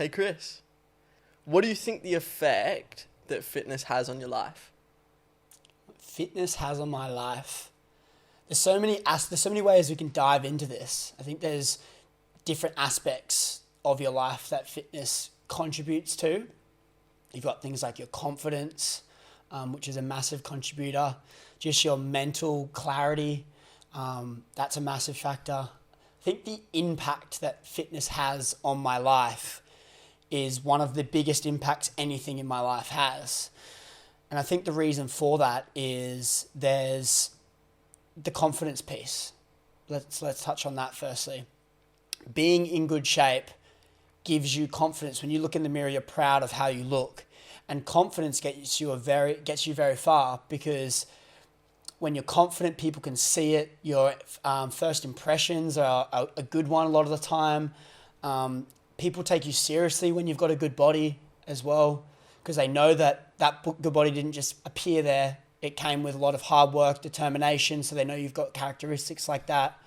Hey Chris, what do you think the effect that fitness has on your life? Fitness has on my life. There's so many ways we can dive into this. I think there's different aspects of your life that fitness contributes to. You've got things like your confidence, which is a massive contributor. Just your mental clarity, that's a massive factor. I think the impact that fitness has on my life is one of the biggest impacts anything in my life has. And I think the reason for that is there's the confidence piece. Let's touch on that firstly. Being in good shape gives you confidence. When you look in the mirror, you're proud of how you look. And confidence gets you very far, because when you're confident, people can see it. Your first impressions are a good one a lot of the time. People take you seriously when you've got a good body as well, because they know that good body didn't just appear there. It came with a lot of hard work, determination, so they know you've got characteristics like that.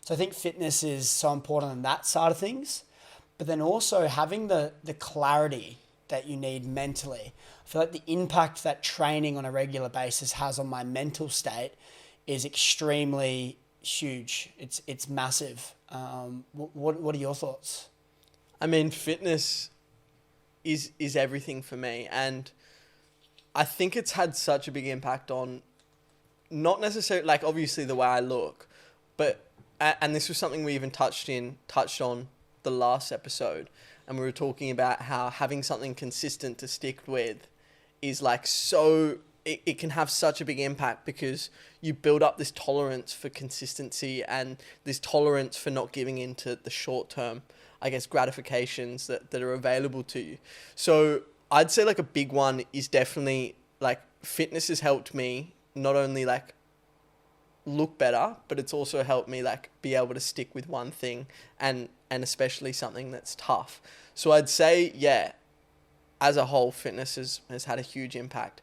So I think fitness is so important on that side of things. But then also having the clarity that you need mentally. I feel like the impact that training on a regular basis has on my mental state is extremely huge. It's massive. What are your thoughts? I mean, fitness is everything for me, and I think it's had such a big impact on, not necessarily like obviously the way I look, but and this was something we even touched on the last episode, and we were talking about how having something consistent to stick with is like it can have such a big impact, because you build up this tolerance for consistency and this tolerance for not giving into the short term, I guess, gratifications that are available to you. So I'd say like a big one is definitely like fitness has helped me not only like look better, but it's also helped me like be able to stick with one thing, and especially something that's tough. So I'd say, yeah, as a whole, fitness has had a huge impact.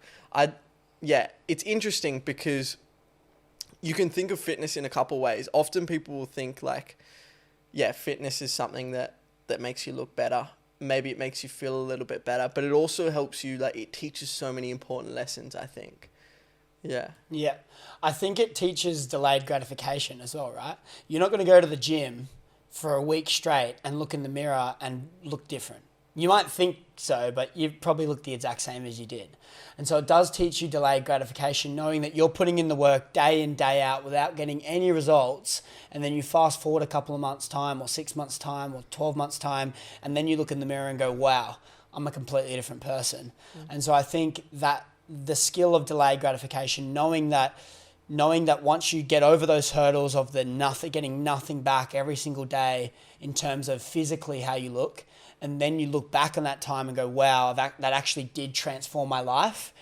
It's interesting because you can think of fitness in a couple ways. Often people will think like, yeah, fitness is something that makes you look better. Maybe it makes you feel a little bit better, but it also helps you, like it teaches so many important lessons, I think. Yeah. Yeah. I think it teaches delayed gratification as well, right? You're not going to go to the gym for a week straight and look in the mirror and look different. You might think so, but you probably look the exact same as you did. And so it does teach you delayed gratification, knowing that you're putting in the work day in, day out without getting any results. And then you fast forward a couple of months' time, or 6 months' time, or 12 months' time, and then you look in the mirror and go, wow, I'm a completely different person. And so I think that the skill of delayed gratification, knowing that once you get over those hurdles of getting nothing back every single day in terms of physically how you look, and then you look back on that time and go, wow, that actually did transform my life.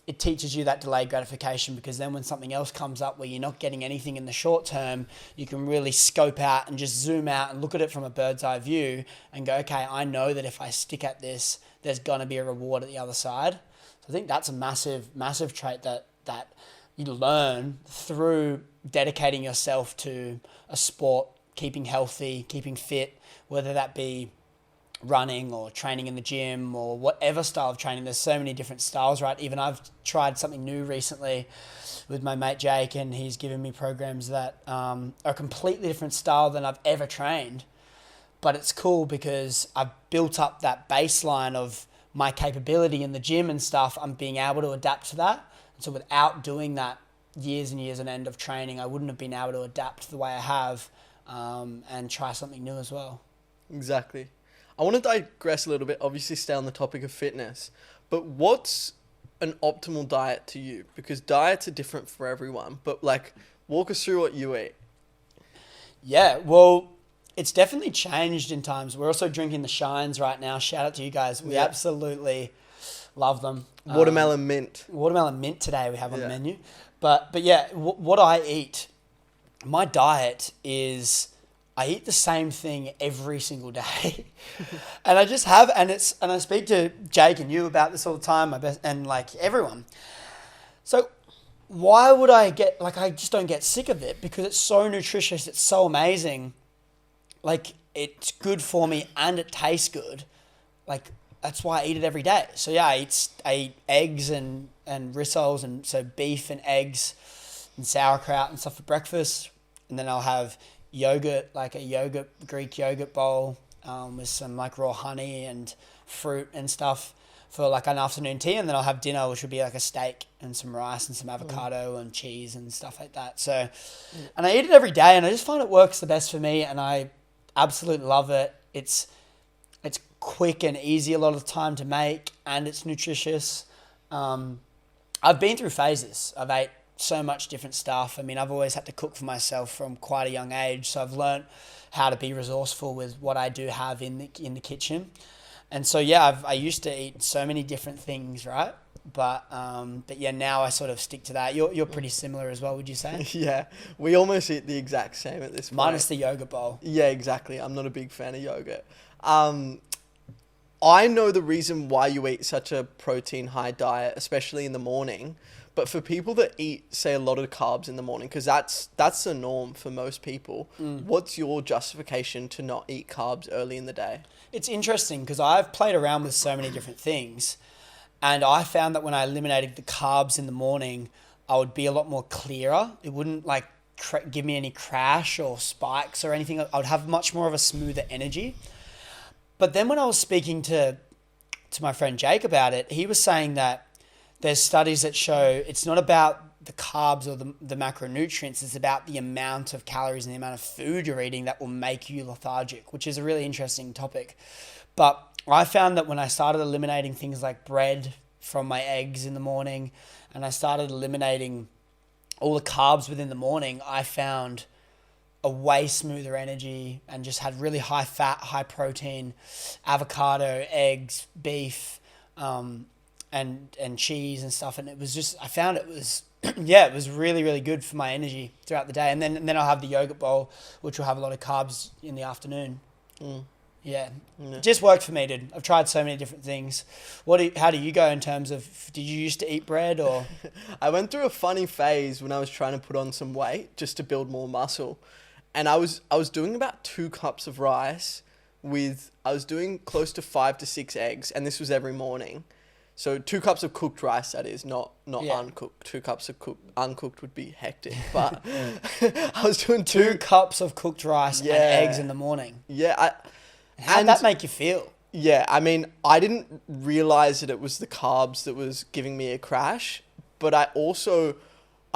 It teaches you that delayed gratification, because then when something else comes up where you're not getting anything in the short term, you can really scope out and just zoom out and look at it from a bird's eye view and go, okay, I know that if I stick at this, there's going to be a reward at the other side. So I think that's a massive, massive trait that you learn through dedicating yourself to a sport, keeping healthy, keeping fit, whether that be running or training in the gym or whatever style of training. There's so many different styles, right? Even I've tried something new recently with my mate Jake, and he's given me programs that are a completely different style than I've ever trained. But it's cool because I've built up that baseline of my capability in the gym and stuff. I'm being able to adapt to that. And so without doing that years and years on end of training, I wouldn't have been able to adapt the way I have, and try something new as well. Exactly. I want to digress a little bit, obviously stay on the topic of fitness, but what's an optimal diet to you? Because diets are different for everyone, but like walk us through what you eat. Yeah, well, it's definitely changed in times. We're also drinking the Shines right now. Shout out to you guys. We absolutely love them. Watermelon mint. Watermelon mint today we have on the menu. But yeah, what I eat, my diet is I eat the same thing every single day. And I just have, and I speak to Jake and you about this all the time, and like everyone. So why would I just don't get sick of it, because it's so nutritious, it's so amazing. Like, it's good for me and it tastes good. like that's why I eat it every day. So yeah, I eat eggs and rissoles, and so beef and eggs and sauerkraut and stuff for breakfast, and then I'll have yogurt, like a Greek yogurt bowl with some like raw honey and fruit and stuff for like an afternoon tea, and then I'll have dinner, which would be like a steak and some rice and some avocado and cheese and stuff like that. So, and I eat it every day, and I just find it works the best for me, and I absolutely love it. It's quick and easy a lot of the time to make, and it's nutritious. I've been through phases. I've ate so much different stuff. I mean, I've always had to cook for myself from quite a young age, so I've learned how to be resourceful with what I do have in the kitchen. And so yeah, I used to eat so many different things, right? But yeah, now I sort of stick to that. You're pretty similar as well, would you say? Yeah, we almost eat the exact same at this point. Minus the yogurt bowl. Yeah, exactly. I'm not a big fan of yogurt. I know the reason why you eat such a protein high diet, especially in the morning. But for people that eat, say, a lot of carbs in the morning, because that's the norm for most people, what's your justification to not eat carbs early in the day? It's interesting because I've played around with so many different things, and I found that when I eliminated the carbs in the morning, I would be a lot more clearer. It wouldn't like give me any crash or spikes or anything. I would have much more of a smoother energy. But then when I was speaking to my friend Jake about it, he was saying that there's studies that show it's not about the carbs or the macronutrients, it's about the amount of calories and the amount of food you're eating that will make you lethargic, which is a really interesting topic. But I found that when I started eliminating things like bread from my eggs in the morning, and I started eliminating all the carbs within the morning, I found a way smoother energy and just had really high fat, high protein, avocado, eggs, beef, and cheese and stuff. And it was just, I found it was, yeah, it was really, really good for my energy throughout the day. And then I'll have the yogurt bowl, which will have a lot of carbs in the afternoon. Yeah. It just worked for me, dude. I've tried so many different things. How do you go in terms of, did you used to eat bread or? I went through a funny phase when I was trying to put on some weight just to build more muscle. And I was doing about 2 cups of rice I was doing close to 5 to 6 eggs, and this was every morning. So 2 cups of cooked rice, that is, not uncooked. 2 cups of uncooked would be hectic, but I was doing 2 cups of cooked rice and eggs in the morning. Yeah. How'd that make you feel? Yeah, I mean, I didn't realize that it was the carbs that was giving me a crash, but I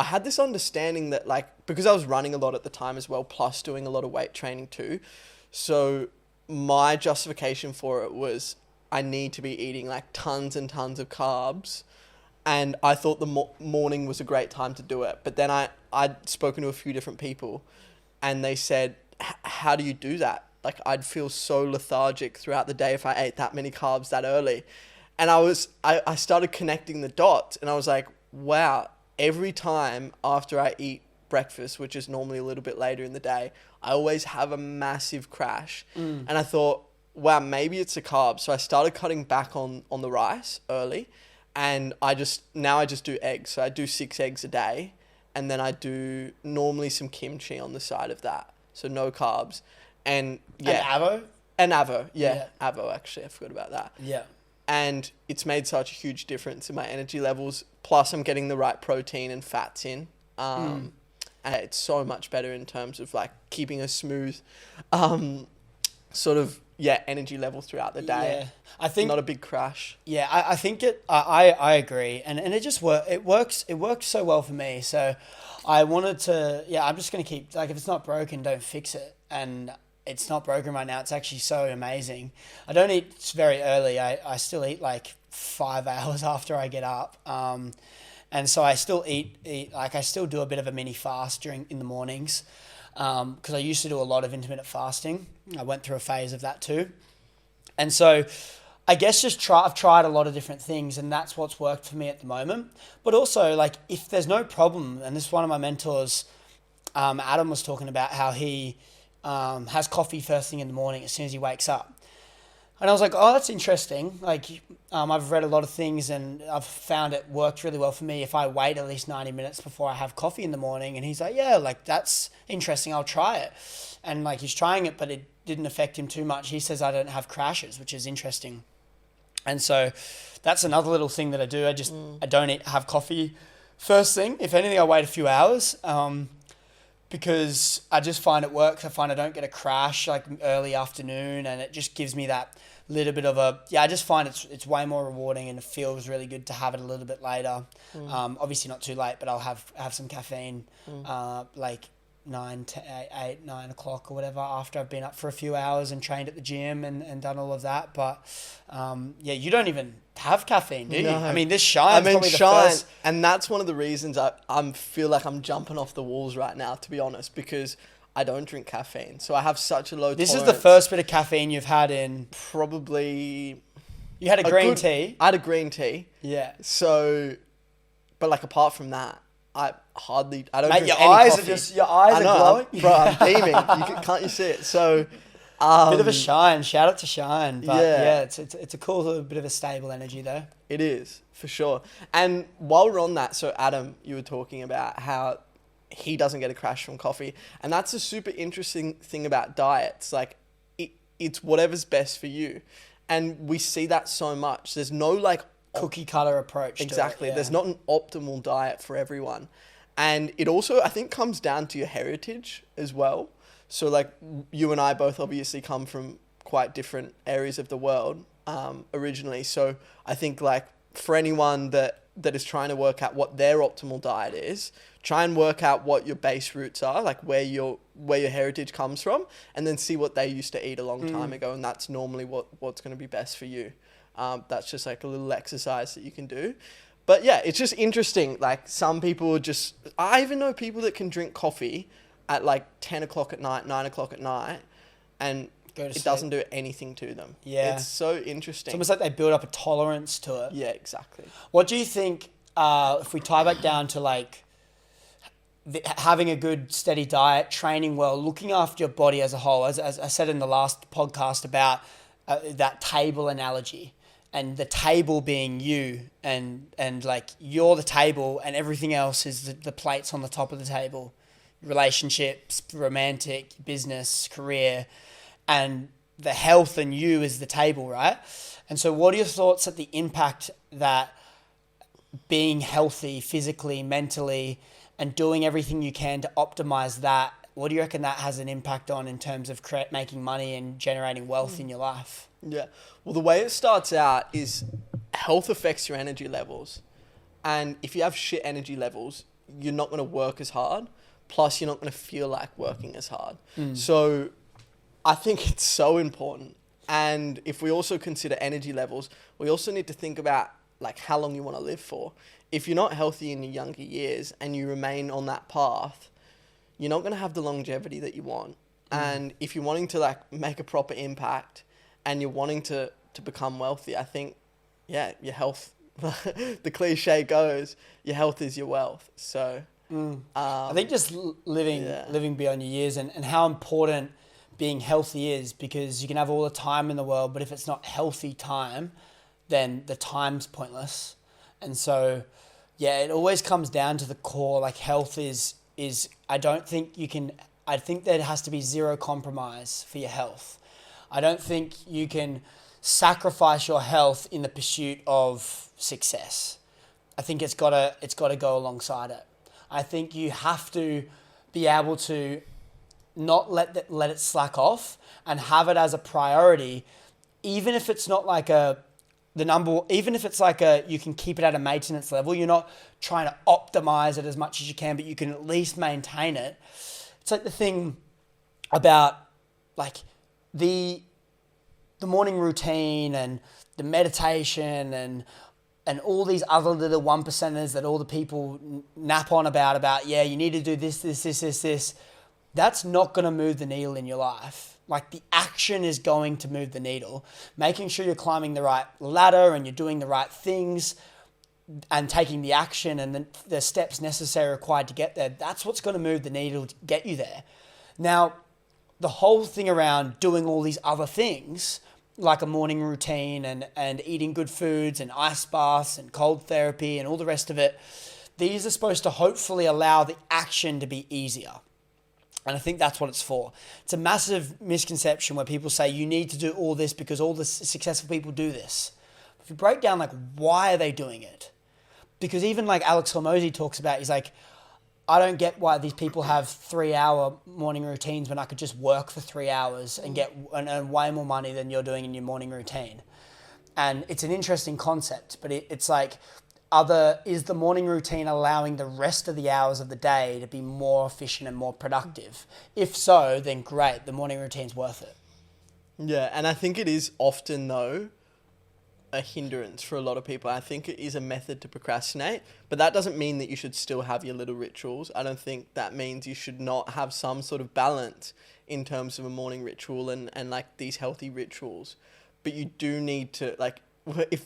had this understanding that, like, because I was running a lot at the time as well, plus doing a lot of weight training too. So my justification for it was I need to be eating like tons and tons of carbs. And I thought the morning was a great time to do it. But then I'd spoken to a few different people, and they said, how do you do that? Like, I'd feel so lethargic throughout the day if I ate that many carbs that early. And I started connecting the dots, and I was like, wow, every time after I eat breakfast, which is normally a little bit later in the day, I always have a massive crash. And I thought, wow, maybe it's the carbs. So I started cutting back on the rice early, and I just do eggs. So I do 6 eggs a day, and then I do normally some kimchi on the side of that. So no carbs. And yeah. And avo, yeah. Avo, actually, I forgot about that. Yeah. And it's made such a huge difference in my energy levels. Plus, I'm getting the right protein and fats in. And it's so much better in terms of like keeping a smooth, energy level throughout the day. Yeah. I think not a big crash. Yeah, I think I agree, and it just works so well for me. So I wanted to, I'm just gonna keep, like, if it's not broken, don't fix it. And it's not broken right now. It's actually so amazing. I don't eat very early. I still eat like 5 hours after I get up. And so I still eat like, I still do a bit of a mini fast in the mornings. Because I used to do a lot of intermittent fasting. I went through a phase of that too. And so I guess I've tried a lot of different things, and that's what's worked for me at the moment. But also, like, if there's no problem, and this is one of my mentors, Adam, was talking about how he has coffee first thing in the morning as soon as he wakes up. And I was like, oh, that's interesting. Like, I've read a lot of things, and I've found it worked really well for me if I wait at least 90 minutes before I have coffee in the morning. And he's like, yeah, like, that's interesting. I'll try it. And like, he's trying it, but it didn't affect him too much. He says I don't have crashes, which is interesting. And so that's another little thing that I do. I don't have coffee first thing. If anything, I wait a few hours because I just find it works. I find I don't get a crash like early afternoon, and it just gives me that little bit of I just find it's way more rewarding, and it feels really good to have it a little bit later. Obviously not too late, but I'll have some caffeine like 9 o'clock or whatever after I've been up for a few hours and trained at the gym and done all of that. But you don't even have caffeine, do you? No. I mean, this Shine's probably the first. And that's one of the reasons I feel like I'm jumping off the walls right now, to be honest, because I don't drink caffeine. So I have such a low tolerance. This is the first bit of caffeine you've had in... Probably... You had a green tea? I had a green tea. Yeah. So, but like apart from that, I don't Mate, drink your any eyes coffee. your eyes are glowing. Bro, I'm beaming. Can't you see it? So, bit of a Shine. Shout out to Shine. But yeah, it's a cool little bit of a stable energy though. It is, for sure. And while we're on that, so Adam, you were talking about how he doesn't get a crash from coffee. And that's a super interesting thing about diets. Like, it's whatever's best for you. And we see that so much. There's no like cookie cutter approach. Exactly. To it, yeah. There's not an optimal diet for everyone. And it also, I think, comes down to your heritage as well. So like you and I both obviously come from quite different areas of the world originally. So I think like for anyone that is trying to work out what their optimal diet is, try and work out what your base roots are, like where your heritage comes from, and then see what they used to eat a long time ago. And that's normally what's going to be best for you. That's just like a little exercise that you can do. But yeah, it's just interesting. Like some people I even know people that can drink coffee at like 10 o'clock at night, 9 o'clock at night, and it doesn't do anything to them. Yeah. It's so interesting. It's almost like they build up a tolerance to it. Yeah, exactly. What do you think, if we tie back down to like having a good steady diet, training well, looking after your body as a whole, as I said in the last podcast about that table analogy, and the table being you, and like you're the table and everything else is the plates on the top of the table, relationships, romantic, business, career, and the health and you is the table, right? And so what are your thoughts at the impact that being healthy physically, mentally, and doing everything you can to optimize that, what do you reckon that has an impact on in terms of making money and generating wealth in your life? Yeah. Well, the way it starts out is health affects your energy levels. And if you have shit energy levels, you're not going to work as hard. Plus, you're not going to feel like working as hard. So I think it's so important. And if we also consider energy levels, we also need to think about like how long you want to live for. If you're not healthy in your younger years and you remain on that path, you're not going to have the longevity that you want. And if you're wanting to like make a proper impact and you're wanting to become wealthy, I think, yeah, your health, the cliche goes, your health is your wealth. So I think just living beyond your years and how important being healthy is, because you can have all the time in the world, but if it's not healthy time, then the time's pointless. And so, yeah, it always comes down to the core. Like health is I think there has to be zero compromise for your health. I don't think you can sacrifice your health in the pursuit of success. I think it's gotta go alongside it. I think you have to be able to not let it slack off and have it as a priority, even if it's not like even if it's like you can keep it at a maintenance level. You're not trying to optimize it as much as you can, but you can at least maintain it. It's like the thing about like the morning routine and the meditation and all these other little 1%ers that all the people nap on about, yeah, you need to do this. That's not going to move the needle in your life. Like the action is going to move the needle. Making sure you're climbing the right ladder and you're doing the right things and taking the action and the steps necessary required to get there. That's what's going to move the needle to get you there. Now, the whole thing around doing all these other things, like a morning routine and eating good foods and ice baths and cold therapy and all the rest of it, these are supposed to hopefully allow the action to be easier. And I think that's what it's for. It's a massive misconception where people say you need to do all this because all the successful people do this. if you break down like why are they doing it? Because even like Alex Hormozy talks about, he's like, I don't get why these people have 3-hour morning routines when I could just work for 3 hours and earn way more money than you're doing in your morning routine. And it's an interesting concept, but it's like, is the morning routine allowing the rest of the hours of the day to be more efficient and more productive? If so, then great, the morning routine's worth it. Yeah, and I think it is often, though, a hindrance for a lot of people. I think it is a method to procrastinate, but that doesn't mean that you should still have your little rituals. I don't think that means you should not have some sort of balance in terms of a morning ritual and like these healthy rituals. But you do need to, like,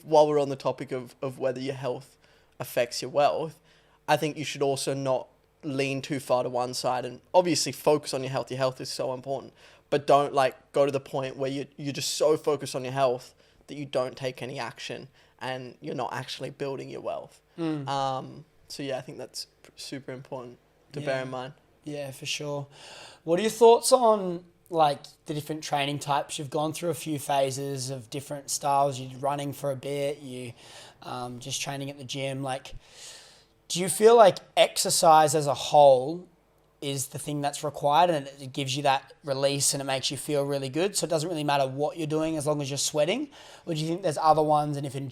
while we're on the topic of whether your health affects your wealth, I think you should also not lean too far to one side, and obviously focus on your health. Your health is so important, but don't like go to the point where you're just so focused on your health that you don't take any action and you're not actually building your wealth. So yeah, I think that's super important to bear in mind. Yeah, for sure. What are your thoughts on like the different training types? You've gone through a few phases of different styles. You're running for a bit, you just training at the gym. Like, do you feel like exercise as a whole is the thing that's required and it gives you that release and it makes you feel really good, so it doesn't really matter what you're doing as long as you're sweating? Or do you think there's other ones, and if you're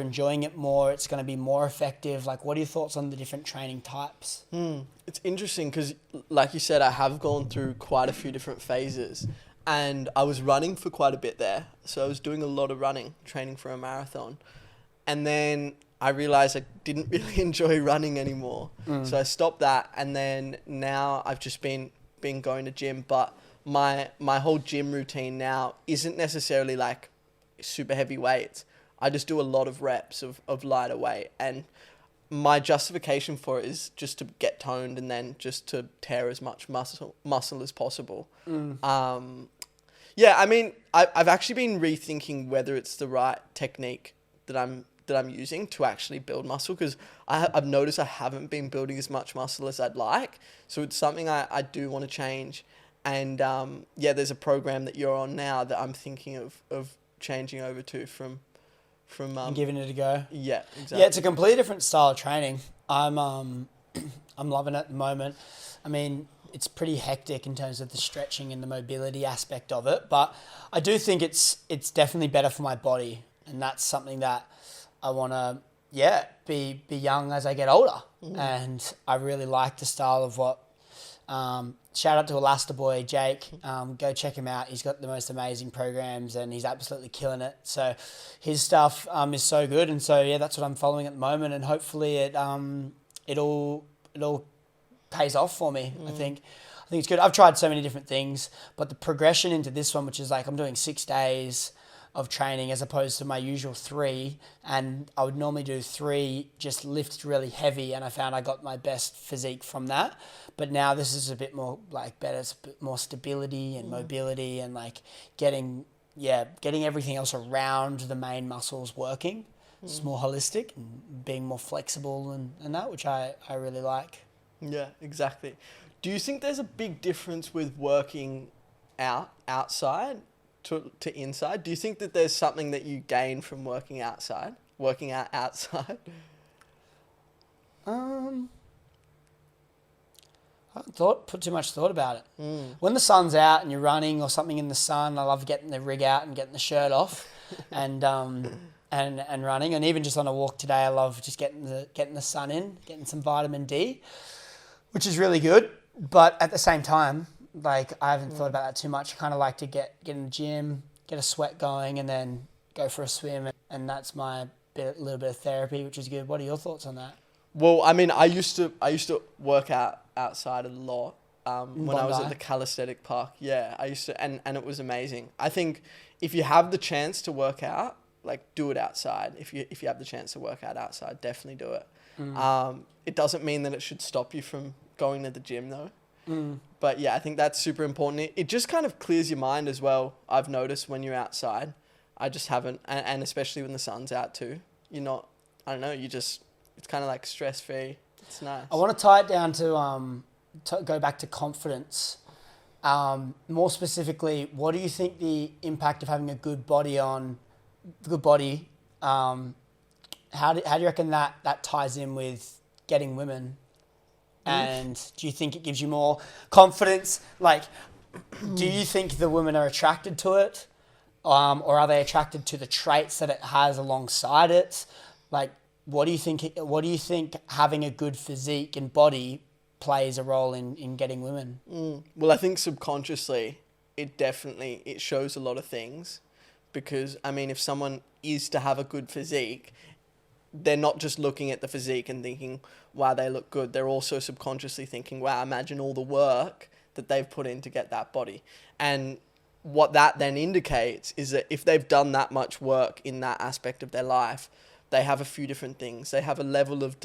enjoying it more, it's going to be more effective? Like, what are your thoughts on the different training types? It's interesting because, like you said, I have gone through quite a few different phases, and I was running for quite a bit there. So I was doing a lot of running, training for a marathon. And then I realized I didn't really enjoy running anymore. So I stopped that. And then now I've just been going to gym, but my whole gym routine now isn't necessarily like super heavy weights. I just do a lot of reps of lighter weight, and my justification for it is just to get toned and then just to tear as much muscle as possible. Yeah, I mean, I've actually been rethinking whether it's the right technique that I'm using to actually build muscle, because I've noticed I haven't been building as much muscle as I'd like. So it's something I do want to change. And there's a program that you're on now that I'm thinking of changing over to from Giving it a go. Yeah, exactly. Yeah, it's a completely different style of training. I'm loving it at the moment. I mean, it's pretty hectic in terms of the stretching and the mobility aspect of it, but I do think it's definitely better for my body, and that's something that I want to be young as I get older. And I really like the style of what shout out to Elasta Boy Jake, go check him out. He's got the most amazing programs and he's absolutely killing it. So his stuff is so good, and so yeah, that's what I'm following at the moment, and hopefully it all pays off for me. I think it's good. I've tried so many different things, but the progression into this one, which is like I'm doing 6 days of training as opposed to my usual 3, and I would normally do 3, just lift really heavy, and I found I got my best physique from that. But now this is a bit more like better, it's a bit more stability and mobility, and like getting everything else around the main muscles working. It's more holistic and being more flexible and that, which I really like. Yeah, exactly. Do you think there's a big difference with working outside to inside? Do you think that there's something that you gain from working out outside? I haven't put too much thought about it. When the sun's out and you're running or something in the sun, I love getting the rig out and getting the shirt off and running. And even just on a walk today, I love just getting the sun in, getting some vitamin D, which is really good. But at the same time, like I haven't thought about that too much. I kind of like to get in the gym, get a sweat going, and then go for a swim. And that's my little bit of therapy, which is good. What are your thoughts on that? Well, I mean, I used to work out outside a lot when I was at the calisthenic park. Yeah, I used to, and it was amazing. I think if you have the chance to work out, like do it outside. If you have the chance to work out outside, definitely do it. It doesn't mean that it should stop you from going to the gym though. But yeah, I think that's super important. It just kind of clears your mind as well. I've noticed when you're outside, I just haven't, and especially when the sun's out too. You're not, I don't know, it's kind of like stress free. It's nice. I want to tie it down to go back to confidence. More specifically, what do you think the impact of having a good body on good body. How do you reckon that ties in with getting women? And do you think it gives you more confidence? Like, do you think the women are attracted to it? Or are they attracted to the traits that it has alongside it? Like, what do you think having a good physique and body plays a role in getting women? Well, I think subconsciously it shows a lot of things, because I mean, if someone is to have a good physique, they're not just looking at the physique and thinking, wow, they look good. They're also subconsciously thinking, wow, imagine all the work that they've put in to get that body. And what that then indicates is that if they've done that much work in that aspect of their life, they have a few different things. They have a level of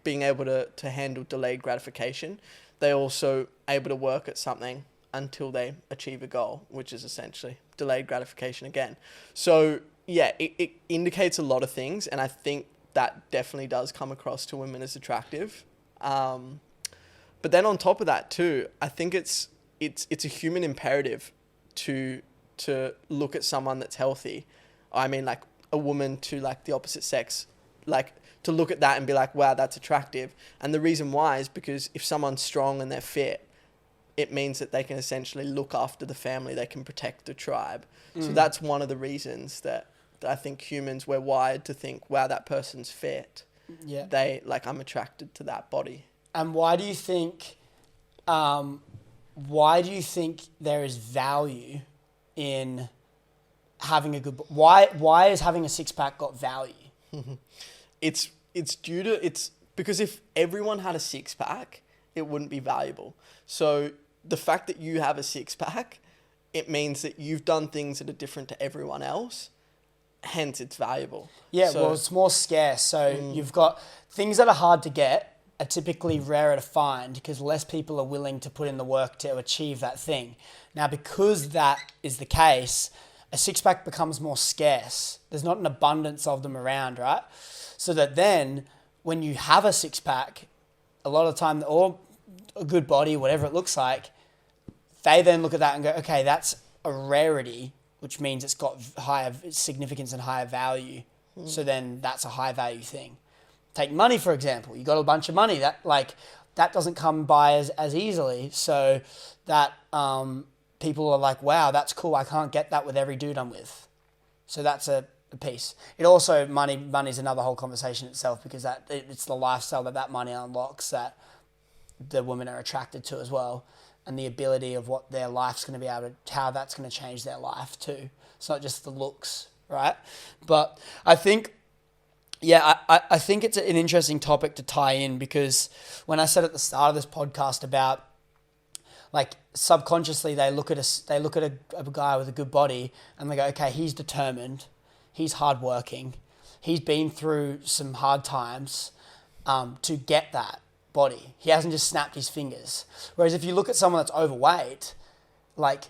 being able to handle delayed gratification. They're also able to work at something until they achieve a goal, which is essentially delayed gratification again. So yeah, it indicates a lot of things, and I think that definitely does come across to women as attractive. But then on top of that too, I think it's a human imperative to look at someone that's healthy. I mean, like a woman to like the opposite sex, like to look at that and be like, wow, that's attractive. And the reason why is because if someone's strong and they're fit, it means that they can essentially look after the family, they can protect the tribe. So that's one of the reasons that I think humans, we're wired to think, wow, that person's fit. Yeah. I'm attracted to that body. And why do you think there is value in having a good... Why is having a six-pack got value? It's because if everyone had a six-pack, it wouldn't be valuable. So the fact that you have a six-pack, it means that you've done things that are different to everyone else. Hence, it's valuable. Yeah, well, it's more scarce. So you've got things that are hard to get are typically rarer to find because less people are willing to put in the work to achieve that thing. Now, because that is the case, a six-pack becomes more scarce. There's not an abundance of them around, right? So that then when you have a six-pack, a lot of the time, or a good body, whatever it looks like, they then look at that and go, okay, that's a rarity, which means it's got higher significance and higher value. So then that's a high value thing. Take money, for example. You got a bunch of money. That doesn't come by as easily. So that people are like, wow, that's cool. I can't get that with every dude I'm with. So that's a piece. It also, money's another whole conversation itself, because it's the lifestyle that money unlocks that the women are attracted to as well, and the ability of what their life's going to be able to, how that's going to change their life too. It's not just the looks, right? But I think, I think it's an interesting topic to tie in, because when I said at the start of this podcast about, like, subconsciously they look at a guy with a good body and they go, okay, he's determined, he's hardworking, he's been through some hard times to get that body. He hasn't just snapped his fingers. Whereas if you look at someone that's overweight, like,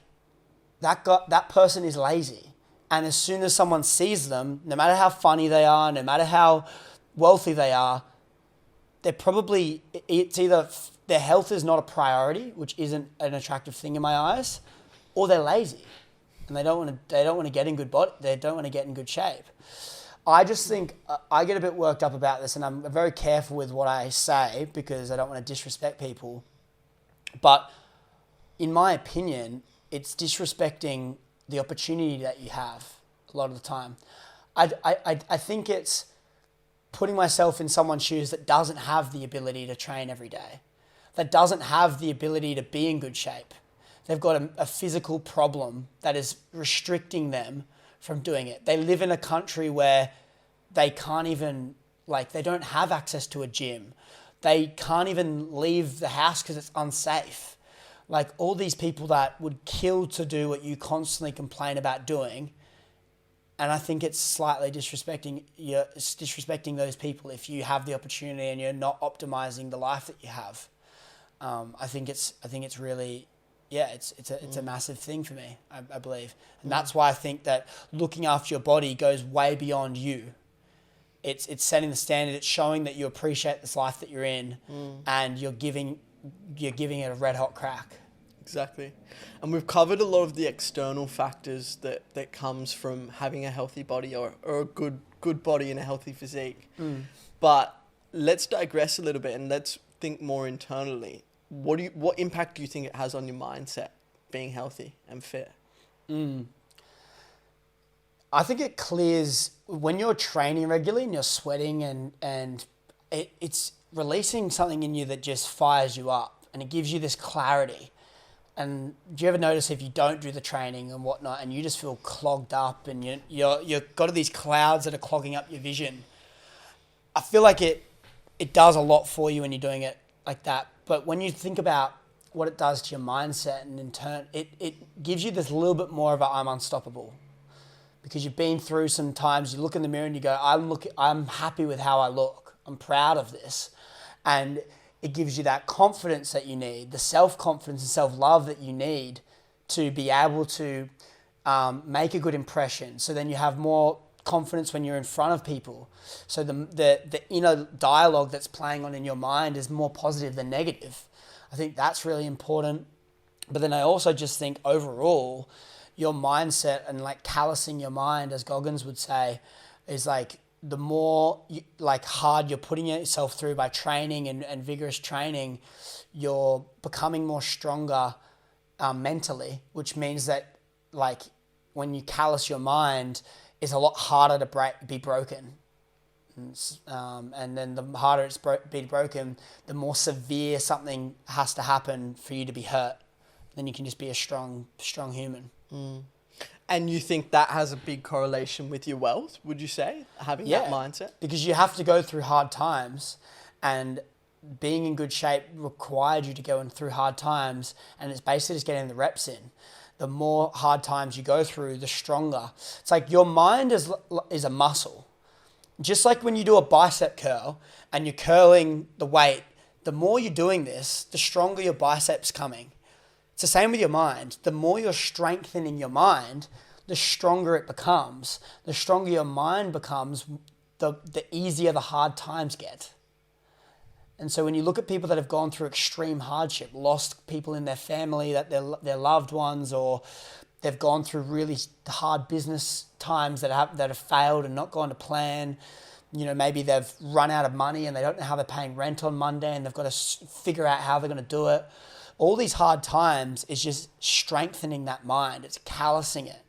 that person is lazy. And as soon as someone sees them, no matter how funny they are, no matter how wealthy they are, it's either their health is not a priority, which isn't an attractive thing in my eyes, or they're lazy and they don't want to get in good body. They don't want to get in good shape. I just think I get a bit worked up about this, and I'm very careful with what I say because I don't want to disrespect people. But in my opinion, it's disrespecting the opportunity that you have a lot of the time. I think it's putting myself in someone's shoes that doesn't have the ability to train every day, that doesn't have the ability to be in good shape. They've got a physical problem that is restricting them from doing it. They live in a country where they can't even, they don't have access to a gym. They can't even leave the house because it's unsafe. Like, all these people that would kill to do what you constantly complain about doing. And I think it's slightly disrespecting those people if you have the opportunity and you're not optimizing the life that you have. I think it's really, it's a massive thing for me, I believe. And that's why I think that looking after your body goes way beyond you. It's setting the standard. It's showing that you appreciate this life that you're in, and you're giving it a red hot crack. Exactly. And we've covered a lot of the external factors that comes from having a healthy body or a good body and a healthy physique. But let's digress a little bit and let's think more internally. What impact do you think it has on your mindset, being healthy and fit? I think it clears when you're training regularly and you're sweating and it's releasing something in you that just fires you up and it gives you this clarity. And do you ever notice if you don't do the training and whatnot and you just feel clogged up and you've got these clouds that are clogging up your vision? I feel like it does a lot for you when you're doing it like that. But when you think about what it does to your mindset and in turn, it gives you this little bit more of a I'm unstoppable. Because you've been through some times, you look in the mirror and you go, I'm happy with how I look. I'm proud of this. And it gives you that confidence that you need, the self-confidence and self-love that you need to be able to make a good impression. So then you have more confidence when you're in front of people. So the inner dialogue that's playing on in your mind is more positive than negative. I think that's really important. But then I also just think overall, your mindset and like callousing your mind, as Goggins would say, is like the more hard you're putting yourself through by training and vigorous training, you're becoming more stronger mentally, which means that like when you callous your mind, it's a lot harder to be broken. And then the harder it's be broken, the more severe something has to happen for you to be hurt. Then you can just be a strong human. And you think that has a big correlation with your wealth, would you say, having that mindset? Because you have to go through hard times, and being in good shape required you to go through hard times, and it's basically just getting the reps in. The more hard times you go through, the stronger. It's like your mind is a muscle. Just like when you do a bicep curl and you're curling the weight, the more you're doing this, the stronger your biceps coming. It's the same with your mind. The more you're strengthening your mind, the stronger it becomes. The stronger your mind becomes, the easier the hard times get. And so when you look at people that have gone through extreme hardship, lost people in their family, that their loved ones, or they've gone through really hard business times that have failed and not gone to plan. You know, maybe they've run out of money and they don't know how they're paying rent on Monday and they've got to figure out how they're going to do it. All these hard times is just strengthening that mind. It's callousing it.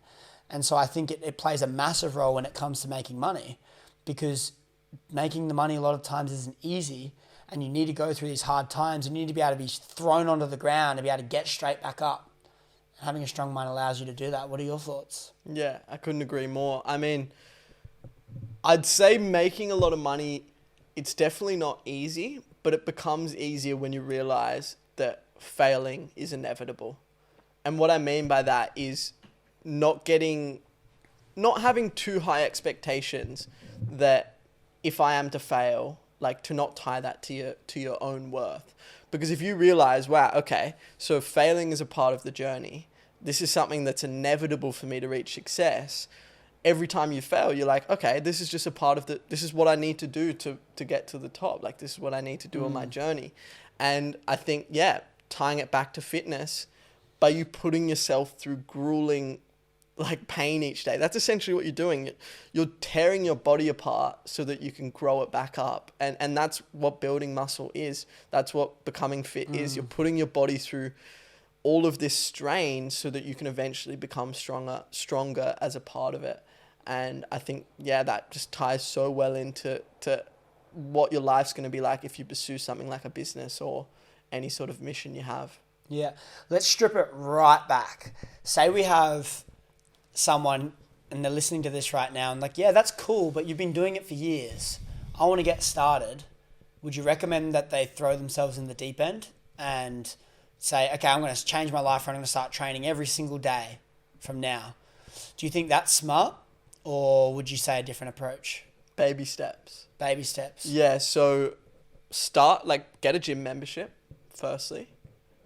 And so I think it plays a massive role when it comes to making money, because making the money a lot of times isn't easy, and you need to go through these hard times. You need to be able to be thrown onto the ground and be able to get straight back up. Having a strong mind allows you to do that. What are your thoughts? Yeah, I couldn't agree more. I mean, I'd say making a lot of money, it's definitely not easy, but it becomes easier when you realize that failing is inevitable. And what I mean by that is not having too high expectations that if I am to fail, like to not tie that to your own worth. Because if you realize, wow, okay, so failing is a part of the journey. This is something that's inevitable for me to reach success. Every time you fail, you're like, okay, this is just a part of this is what I need to do to get to the top. Like, this is what I need to do on my journey. And I think, tying it back to fitness, by you putting yourself through grueling like pain each day, that's essentially what you're doing. You're tearing your body apart so that you can grow it back up. And that's what building muscle is. That's what becoming fit is. You're putting your body through all of this strain so that you can eventually become stronger as a part of it. And I think, that just ties so well into what your life's going to be like if you pursue something like a business or any sort of mission you have. Yeah. Let's strip it right back. Say we have someone and they're listening to this right now and like, that's cool, but you've been doing it for years. I want to get started. Would you recommend that they throw themselves in the deep end and say, okay, I'm going to change my life and I'm going to start training every single day from now? Do you think that's smart, or would you say a different approach? Baby steps. Baby steps. Yeah. So get a gym membership firstly,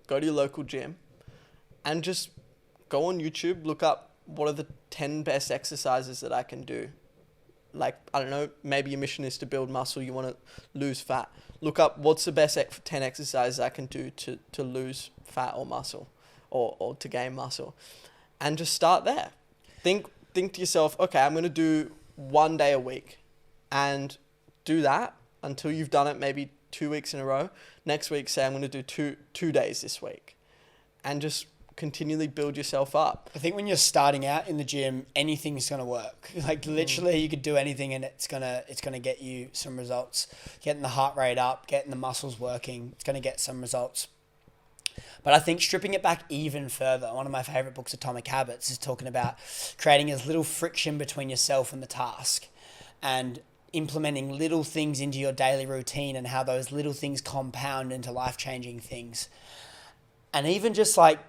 go to your local gym and just go on YouTube, look up what are the 10 best exercises that I can do. Like, I don't know, maybe your mission is to build muscle, you want to lose fat. Look up what's the best 10 exercises I can do to lose fat or muscle. or to gain muscle. And just start there. Think to yourself, okay, I'm going to do 1 day a week, and do that until you've done it maybe 2 weeks in a row. Next week, say I'm going to do two days this week, and just continually build yourself up. I think when you're starting out in the gym, anything's going to work. Like literally you could do anything and it's going to get you some results. Getting the heart rate up, getting the muscles working, it's going to get some results. But I think stripping it back even further, one of my favorite books, Atomic Habits, is talking about creating as little friction between yourself and the task, and implementing little things into your daily routine, and how those little things compound into life-changing things. And even just like,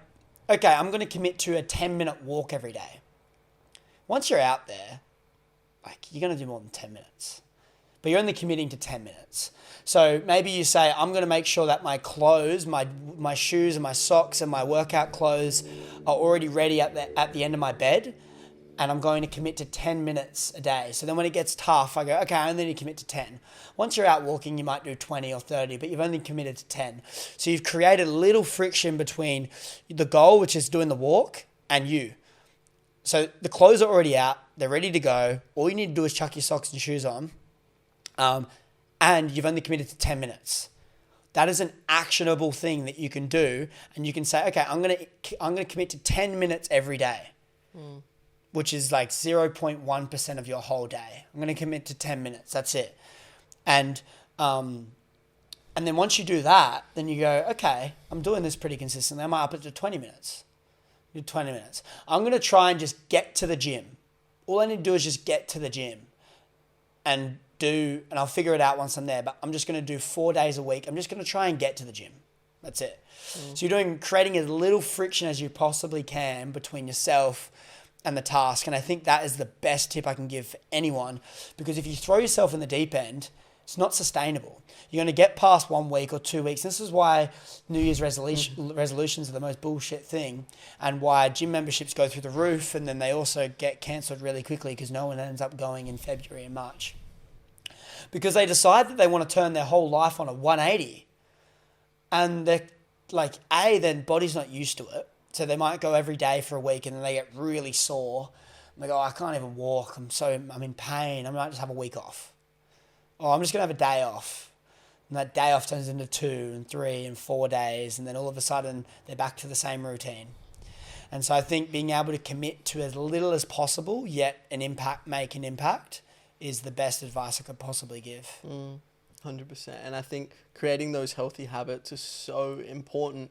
okay, I'm going to commit to a 10-minute walk every day. Once you're out there, like, you're going to do more than 10 minutes. But you're only committing to 10 minutes. So maybe you say, I'm going to make sure that my clothes, my shoes and my socks and my workout clothes are already ready at the end of my bed. And I'm going to commit to 10 minutes a day. So then when it gets tough, I go, okay, I only need to commit to 10. Once you're out walking, you might do 20 or 30, but you've only committed to 10. So you've created a little friction between the goal, which is doing the walk, and you. So the clothes are already out. They're ready to go. All you need to do is chuck your socks and shoes on. And you've only committed to 10 minutes. That is an actionable thing that you can do. And you can say, okay, I'm going to commit to 10 minutes every day. Which is like 0.1% of your whole day. I'm going to commit to 10 minutes. That's it. And then once you do that, then you go, okay, I'm doing this pretty consistently. I might up it to 20 minutes. Do 20 minutes. I'm going to try and just get to the gym. All I need to do is just get to the gym and I'll figure it out once I'm there, but I'm just going to do 4 days a week. I'm just going to try and get to the gym. That's it. So you're creating as little friction as you possibly can between yourself and the task. And I think that is the best tip I can give for anyone, because if you throw yourself in the deep end, it's not sustainable. You're going to get past 1 week or 2 weeks. This is why New Year's resolutions are the most bullshit thing, and why gym memberships go through the roof, and then they also get cancelled really quickly because no one ends up going in February and March. Because they decide that they want to turn their whole life on a 180. And they're like, their body's not used to it. So they might go every day for a week and then they get really sore. And they go, I can't even walk. I'm in pain. I might just have a week off. Or I'm just going to have a day off. And that day off turns into 2 and 3 and 4 days. And then all of a sudden they're back to the same routine. And so I think being able to commit to as little as possible, yet make an impact, is the best advice I could possibly give. 100%. And I think creating those healthy habits is so important.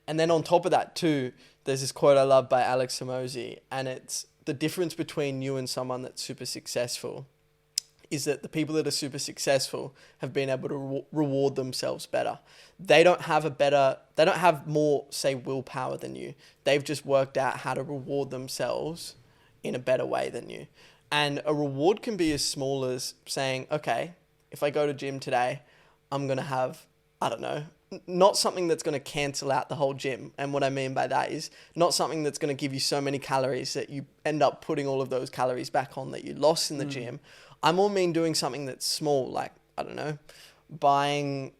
And then on top of that too, there's this quote I love by Alex Hormozi, and it's the difference between you and someone that's super successful is that the people that are super successful have been able to reward themselves better. They don't have more, say, willpower than you. They've just worked out how to reward themselves in a better way than you. And a reward can be as small as saying, okay, if I go to gym today, I'm going to have, I don't know, not something that's going to cancel out the whole gym. And what I mean by that is not something that's going to give you so many calories that you end up putting all of those calories back on that you lost in the gym. I more mean doing something that's small, like, I don't know, buying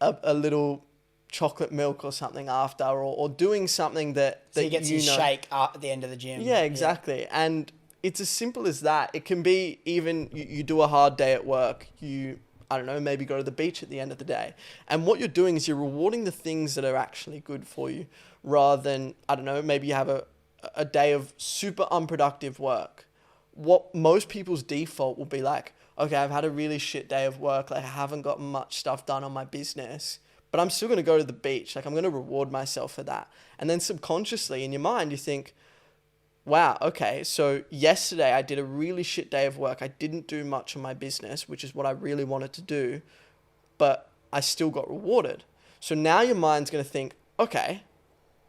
a little chocolate milk or something after, or doing something that so he gets his shake at the end of the gym. Yeah, exactly. Yeah. And it's as simple as that. It can be even you do a hard day at work, I don't know, maybe go to the beach at the end of the day. And what you're doing is you're rewarding the things that are actually good for you, rather than, I don't know, maybe you have a day of super unproductive work. What most people's default will be like, okay, I've had a really shit day of work. Like, I haven't got much stuff done on my business, but I'm still going to go to the beach. Like, I'm going to reward myself for that. And then subconsciously in your mind, you think, wow, okay, so yesterday I did a really shit day of work. I didn't do much on my business, which is what I really wanted to do, but I still got rewarded. So now your mind's going to think, okay,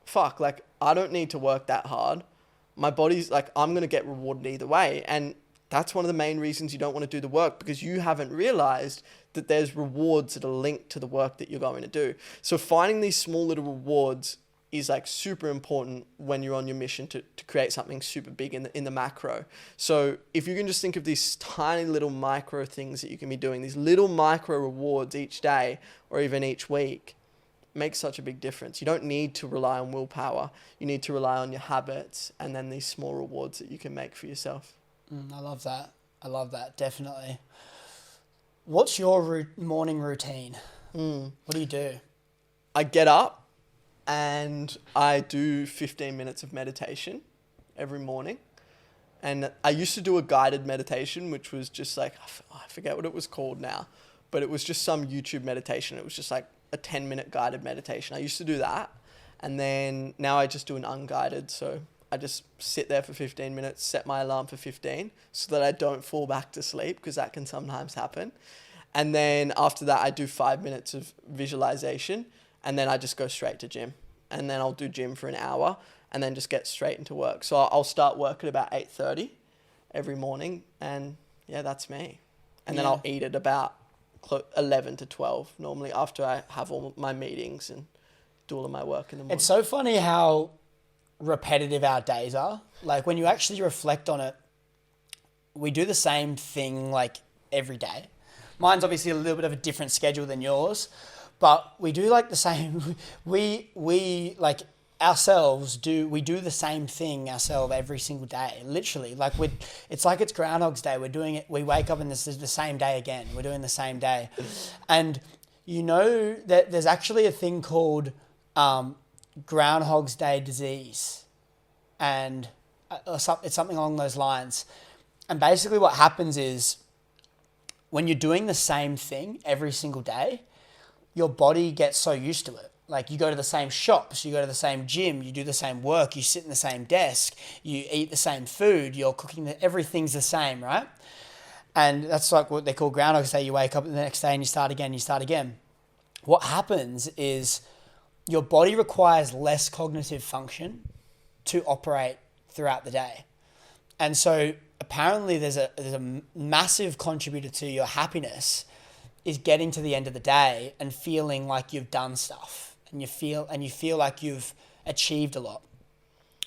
fuck, like, I don't need to work that hard. My body's like, I'm going to get rewarded either way. And that's one of the main reasons you don't want to do the work, because you haven't realized that there's rewards that are linked to the work that you're going to do. So finding these small little rewards is like super important when you're on your mission to create something super big in the macro. So if you can just think of these tiny little micro things that you can be doing, these little micro rewards each day or even each week, makes such a big difference. You don't need to rely on willpower. You need to rely on your habits and then these small rewards that you can make for yourself. I love that. I love that, definitely. What's your morning routine? What do you do? I get up and I do 15 minutes of meditation every morning. And I used to do a guided meditation, which was just like, I forget what it was called now, but it was just some YouTube meditation. It was just like a 10-minute guided meditation. I used to do that. And then now I just do an unguided. So I just sit there for 15 minutes, set my alarm for 15 so that I don't fall back to sleep, because that can sometimes happen. And then after that, I do 5 minutes of visualization, and then I just go straight to gym. And then I'll do gym for an hour and then just get straight into work. So I'll start work at about 8:30 every morning, and yeah, that's me. And then I'll eat at about 11 to 12 normally, after I have all my meetings and do all of my work in the morning. It's so funny how repetitive our days are. Like, when you actually reflect on it, we do the same thing like every day. Mine's obviously a little bit of a different schedule than yours, but we do like the same. We like ourselves we do the same thing ourselves every single day, literally. Like, it's like it's Groundhog's Day. We're doing it. We wake up and this is the same day again. We're doing the same day, and you know that there's actually a thing called Groundhog's Day disease, and it's something along those lines. And basically, what happens is, when you're doing the same thing every single day, your body gets so used to it. Like, you go to the same shops, you go to the same gym, you do the same work, you sit in the same desk, you eat the same food, you're cooking, everything's the same, right? And that's like what they call Groundhog's Day. You wake up the next day and you start again. What happens is your body requires less cognitive function to operate throughout the day. And so apparently there's a massive contributor to your happiness is getting to the end of the day and feeling like you've done stuff, and you feel like you've achieved a lot.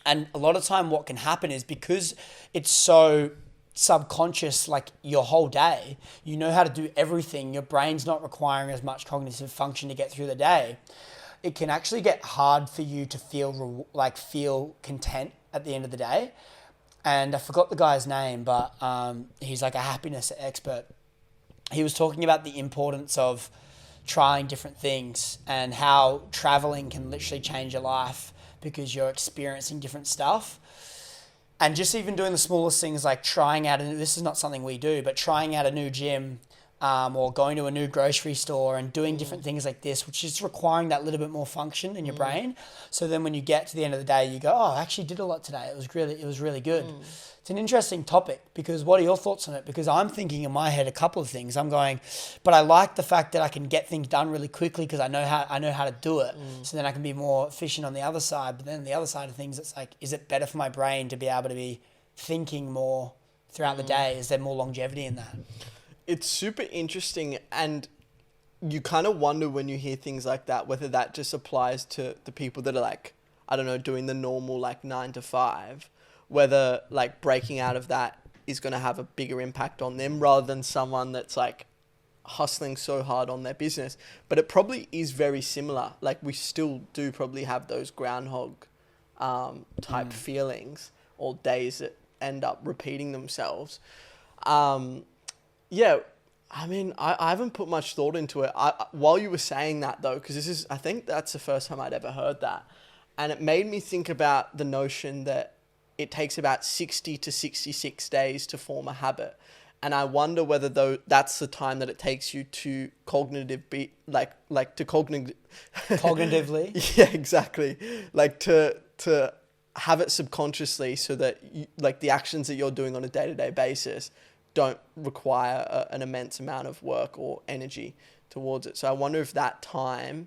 And a lot of time what can happen is, because it's so subconscious, like your whole day, you know how to do everything, your brain's not requiring as much cognitive function to get through the day, it can actually get hard for you to feel content at the end of the day. And I forgot the guy's name, but he's like a happiness expert. He was talking about the importance of trying different things and how traveling can literally change your life because you're experiencing different stuff. And just even doing the smallest things, like trying out, this is not something we do, but trying out a new gym, or going to a new grocery store and doing different things like this, which is requiring that little bit more function in your brain. So then when you get to the end of the day, you go, oh, I actually did a lot today. It was really good. It's an interesting topic, because what are your thoughts on it? Because I'm thinking in my head a couple of things. I'm going, but I like the fact that I can get things done really quickly because I know how to do it. So then I can be more efficient on the other side. But then the other side of things, it's like, is it better for my brain to be able to be thinking more throughout the day? Is there more longevity in that? It's super interesting, and you kind of wonder when you hear things like that, whether that just applies to the people that are like, I don't know, doing the normal like 9 to 5, whether like breaking out of that is going to have a bigger impact on them rather than someone that's like hustling so hard on their business. But it probably is very similar. Like, we still do probably have those groundhog type feelings, or days that end up repeating themselves. Yeah, I mean, I haven't put much thought into it. While you were saying that, though, because I think that's the first time I'd ever heard that. And it made me think about the notion that it takes about 60 to 66 days to form a habit. And I wonder whether that's the time that it takes you to cognitively. Yeah, exactly. Like to have it subconsciously, so that you, like, the actions that you're doing on a day-to-day basis don't require an immense amount of work or energy towards it. So I wonder if that time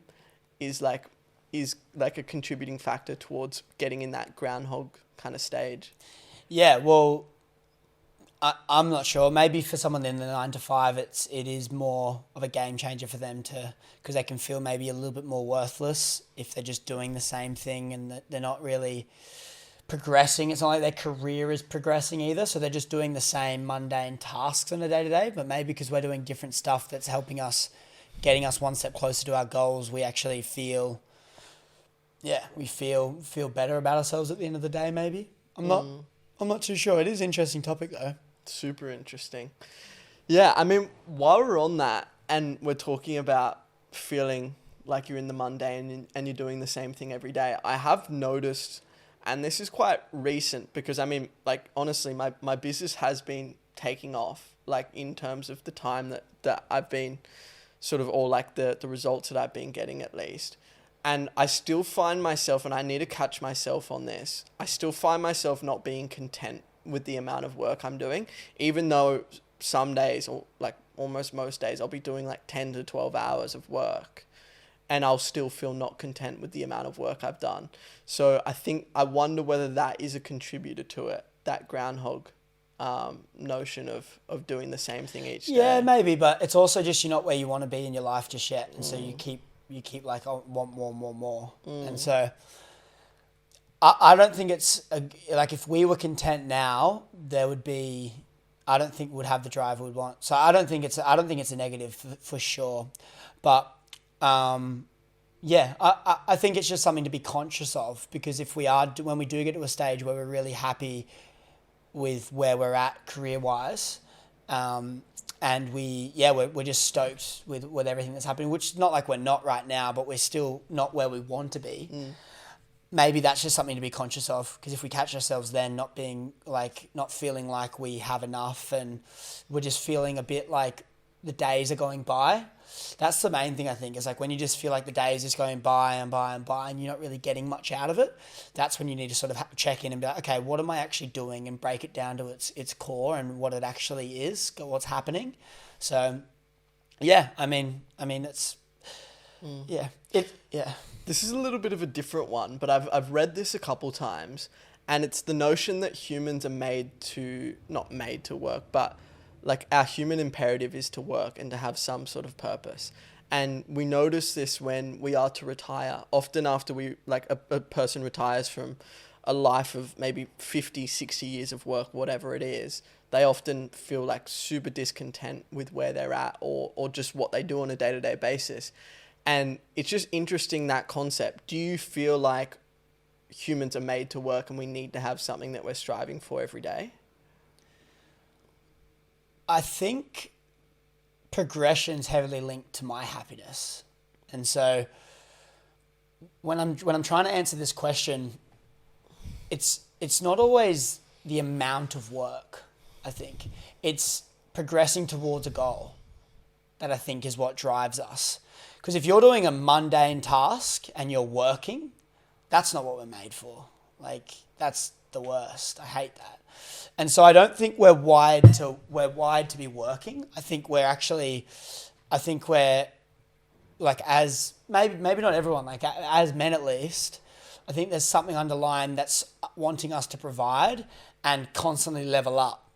is like a contributing factor towards getting in that groundhog kind of stage. Yeah, well, I'm not sure. Maybe for someone in the 9 to 5, it is more of a game changer for them because they can feel maybe a little bit more worthless if they're just doing the same thing and they're not really progressing. It's not like their career is progressing either, so they're just doing the same mundane tasks on a day-to-day. But maybe because we're doing different stuff that's helping us getting us one step closer to our goals, we actually feel, we feel better about ourselves at the end of the day. Maybe I'm not too sure. It is an interesting topic though. Super interesting. Yeah, I mean, while we're on that and we're talking about feeling like you're in the mundane and you're doing the same thing every day, I have noticed, and this is quite recent because I mean, like, honestly, my business has been taking off, like, in terms of the time that I've been sort of, or like the results that I've been getting at least. And I still find myself, and I need to catch myself on this, I still find myself not being content with the amount of work I'm doing, even though some days, or like almost most days, I'll be doing like 10 to 12 hours of work and I'll still feel not content with the amount of work I've done. So I wonder whether that is a contributor to it, that groundhog notion of doing the same thing each day. Yeah, maybe, but it's also just you're not where you want to be in your life just yet. And so you keep like, I want more. And so I don't think it's like if we were content now, there would be, I don't think we'd have the drive we'd want. So I don't think it's a negative for sure. But I think it's just something to be conscious of, because if when we do get to a stage where we're really happy with where we're at career-wise, and we're just stoked with everything that's happening, which is not like we're not right now, but we're still not where we want to be. Maybe that's just something to be conscious of, because if we catch ourselves then not feeling like we have enough and we're just feeling a bit like the days are going by, that's the main thing I think, is like when you just feel like the days is going by and by and by and you're not really getting much out of it, that's when you need to sort of check in and be like, okay, what am I actually doing, and break it down to its core and what it actually is, what's happening. So yeah, I mean it's This is a little bit of a different one, but I've read this a couple times, and it's the notion that humans are not made to work, but like our human imperative is to work and to have some sort of purpose. And we notice this when we are to retire. Often after a person retires from a life of maybe 50, 60 years of work, whatever it is, they often feel like super discontent with where they're at or just what they do on a day-to-day basis. And it's just interesting, that concept. Do you feel like humans are made to work and we need to have something that we're striving for every day? I think progression's heavily linked to my happiness. And so when I'm trying to answer this question, it's not always the amount of work, I think. It's progressing towards a goal that I think is what drives us. Because if you're doing a mundane task and you're working, that's not what we're made for. Like, that's the worst. I hate that. And so I don't think we're wired to be working. I think we're like, as maybe not everyone, like as men at least, I think there's something underlying that's wanting us to provide and constantly level up.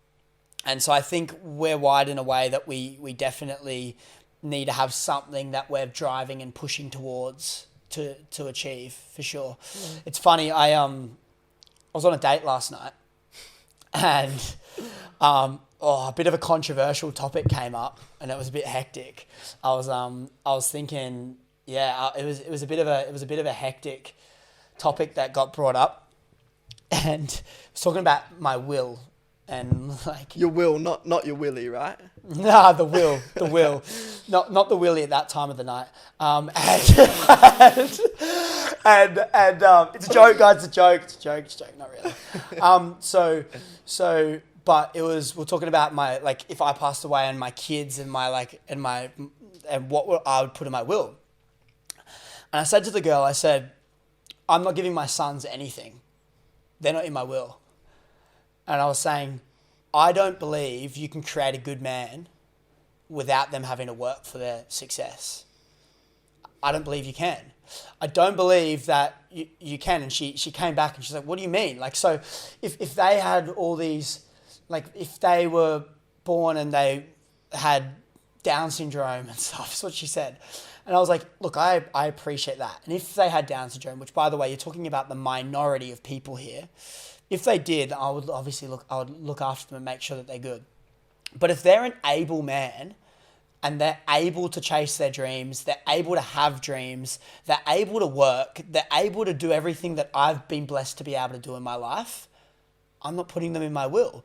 And so I think we're wired in a way that we definitely need to have something that we're driving and pushing towards to achieve, for sure. It's funny, I was on a date last night, and a bit of a controversial topic came up, and it was a bit hectic. I was thinking, it was a bit of a hectic topic that got brought up, and I was talking about my will. And like your will, not your willy, right? Nah, the will, not the willy at that time of the night. And it's a joke, guys. It's a joke. Not really. But it was, we're talking about my, like, if I passed away and my kids and what I would put in my will. And I said to the girl, I said, I'm not giving my sons anything. They're not in my will. And I was saying, I don't believe you can create a good man without them having to work for their success. I don't believe you can. I don't believe that you can. And she came back and she's like, what do you mean? Like, so if they had all these, like, if they were born and they had Down syndrome and stuff, that's what she said. And I was like, look, I appreciate that. And if they had Down syndrome, which, by the way, you're talking about the minority of people here, if they did, I would obviously look after them and make sure that they're good. But if they're an able man, and they're able to chase their dreams, they're able to have dreams, they're able to work, they're able to do everything that I've been blessed to be able to do in my life, I'm not putting them in my will.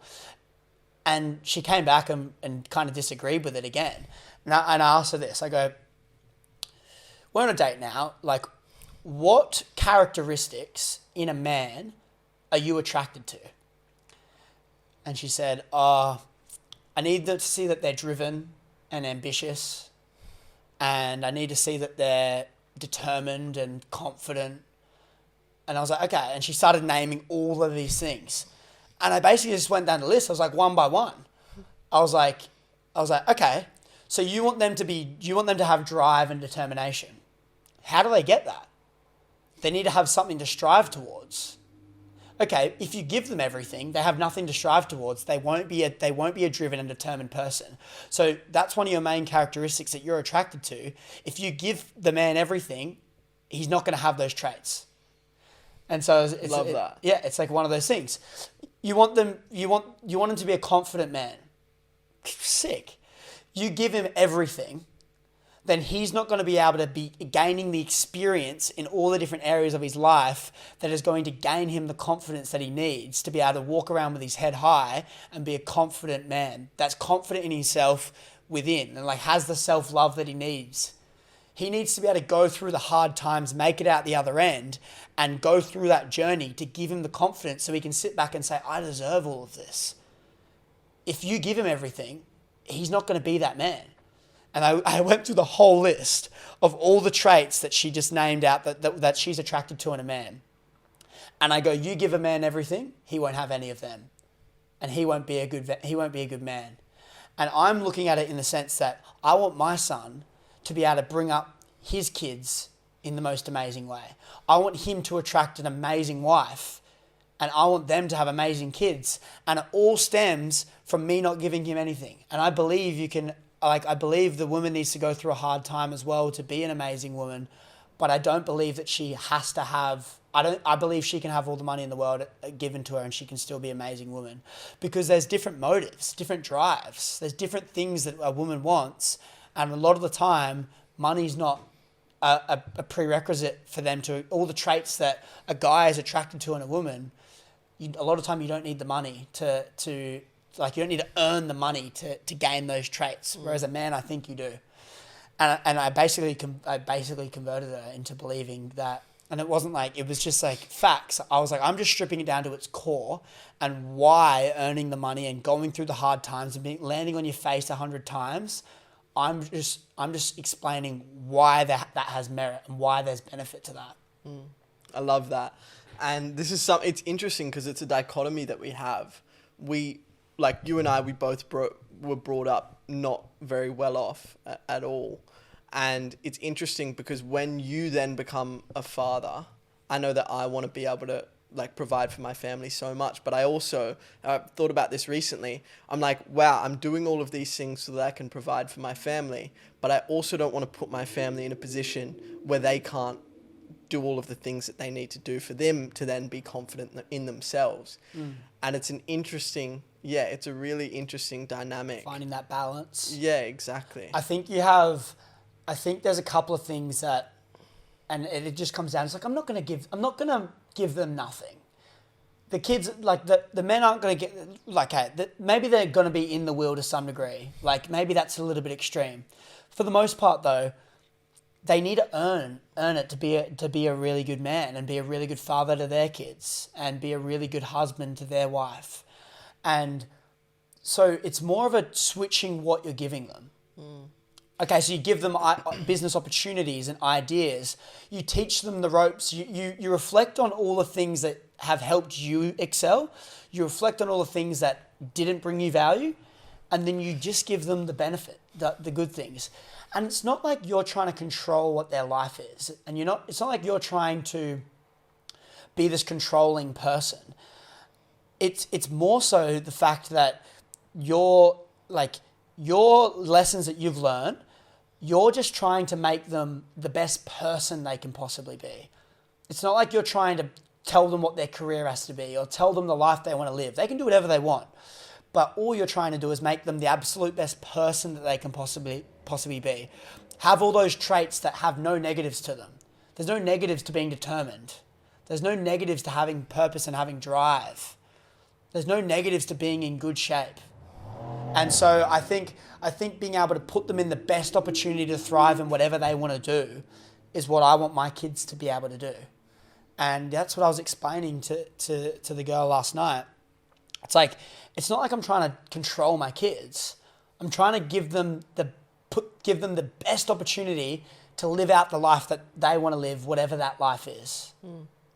And she came back and kind of disagreed with it again. And I asked her this, I go, we're on a date now, like, what characteristics in a man are you attracted to? And she said, I need to see that they're driven and ambitious, and I need to see that they're determined and confident. And I was like, okay. And she started naming all of these things. And I basically just went down the list. I was like, one by one. I was like, okay, so you want them to have drive and determination. How do they get that? They need to have something to strive towards. Okay, if you give them everything, they have nothing to strive towards. They won't be a driven and determined person. So that's one of your main characteristics that you're attracted to. If you give the man everything, he's not going to have those traits. And so it's like one of those things. You want him to be a confident man. Sick. You give him everything, then he's not going to be able to be gaining the experience in all the different areas of his life that is going to gain him the confidence that he needs to be able to walk around with his head high and be a confident man that's confident in himself within and like has the self-love that he needs. He needs to be able to go through the hard times, make it out the other end, and go through that journey to give him the confidence so he can sit back and say, I deserve all of this. If you give him everything, he's not going to be that man. And I went through the whole list of all the traits that she just named out that she's attracted to in a man. And I go, you give a man everything, he won't have any of them. And he won't be a good man. And I'm looking at it in the sense that I want my son to be able to bring up his kids in the most amazing way. I want him to attract an amazing wife, and I want them to have amazing kids. And it all stems from me not giving him anything. And I believe I believe the woman needs to go through a hard time as well to be an amazing woman, but I don't believe that she has to have, I believe she can have all the money in the world given to her and she can still be an amazing woman, because there's different motives, different drives, there's different things that a woman wants, and a lot of the time, money's not a prerequisite for them to, all the traits that a guy is attracted to in a woman, a lot of time you don't need the money to like, you don't need to earn the money to gain those traits. Whereas a man, I think you do. And I basically converted her into believing that, and it wasn't like, it was just like facts. I was like, I'm just stripping it down to its core and why earning the money and going through the hard times and landing on your face 100 times. I'm just explaining why that has merit and why there's benefit to that. I love that. And this is it's interesting because it's a dichotomy that we have. Like you and I, we both were brought up not very well off at all. And it's interesting because when you then become a father, I know that I want to be able to like provide for my family so much. But I also thought about this recently. I'm like, wow, I'm doing all of these things so that I can provide for my family. But I also don't want to put my family in a position where they can't do all of the things that they need to do for them to then be confident in themselves. And it's it's a really interesting dynamic. Finding that balance. Yeah, exactly. I think there's a couple of things that, and it just comes down, it's like, I'm not going to give them nothing. The kids, like the men aren't going to get, like, hey, maybe they're going to be in the will to some degree. Like maybe that's a little bit extreme. For the most part though, they need to earn it to be a really good man and be a really good father to their kids and be a really good husband to their wife. And so it's more of a switching what you're giving them. Okay, so you give them business opportunities and ideas. You teach them the ropes. You reflect on all the things that have helped you excel. You reflect on all the things that didn't bring you value. And then you just give them the benefit, the good things. And it's not like you're trying to control what their life is. And it's not like you're trying to be this controlling person. It's more so the fact that your lessons that you've learned, you're just trying to make them the best person they can possibly be. It's not like you're trying to tell them what their career has to be or tell them the life they want to live. They can do whatever they want. But all you're trying to do is make them the absolute best person that they can possibly possibly be. Have all those traits that have no negatives to them. There's no negatives to being determined. There's no negatives to having purpose and having drive. There's no negatives to being in good shape. And so I think being able to put them in the best opportunity to thrive in whatever they want to do is what I want my kids to be able to do. And that's what I was explaining to the girl last night. It's like, it's not like I'm trying to control my kids. I'm trying to give them the best opportunity to live out the life that they want to live, whatever that life is.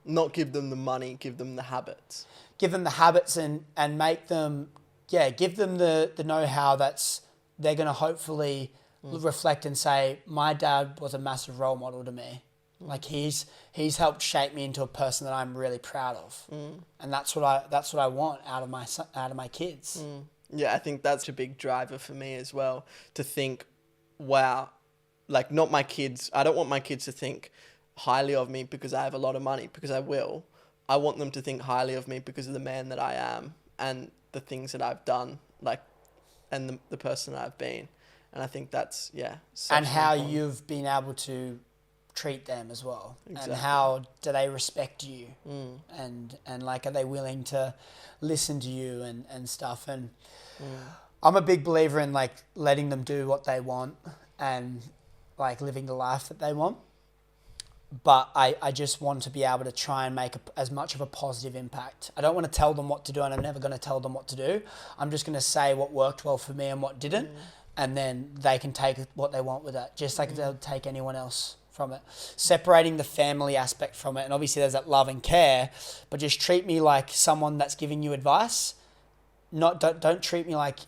Not give them the money, give them the habits. Give them the habits and make them, give them the know-how that's they're going to hopefully reflect and say, my dad was a massive role model to me. Like he's helped shape me into a person that I'm really proud of. And that's what I want out of my kids. Yeah, I think that's a big driver for me as well, to think, wow, like not my kids. I don't want my kids to think highly of me because I have a lot of money, because I will. I want them to think highly of me because of the man that I am and the things that I've done, like, and the person that I've been. And I think that's, and how you've been able to treat them as well. Exactly. And how do they respect you? And like, are they willing to listen to you and stuff? And I'm a big believer in like letting them do what they want and like living the life that they want. But I just want to be able to try and make as much of a positive impact. I don't want to tell them what to do, and I'm never going to tell them what to do. I'm just going to say what worked well for me and what didn't, and then they can take what they want with that, just like they'll take anyone else from it. Separating the family aspect from it, and obviously there's that love and care, but just treat me like someone that's giving you advice. Don't treat me like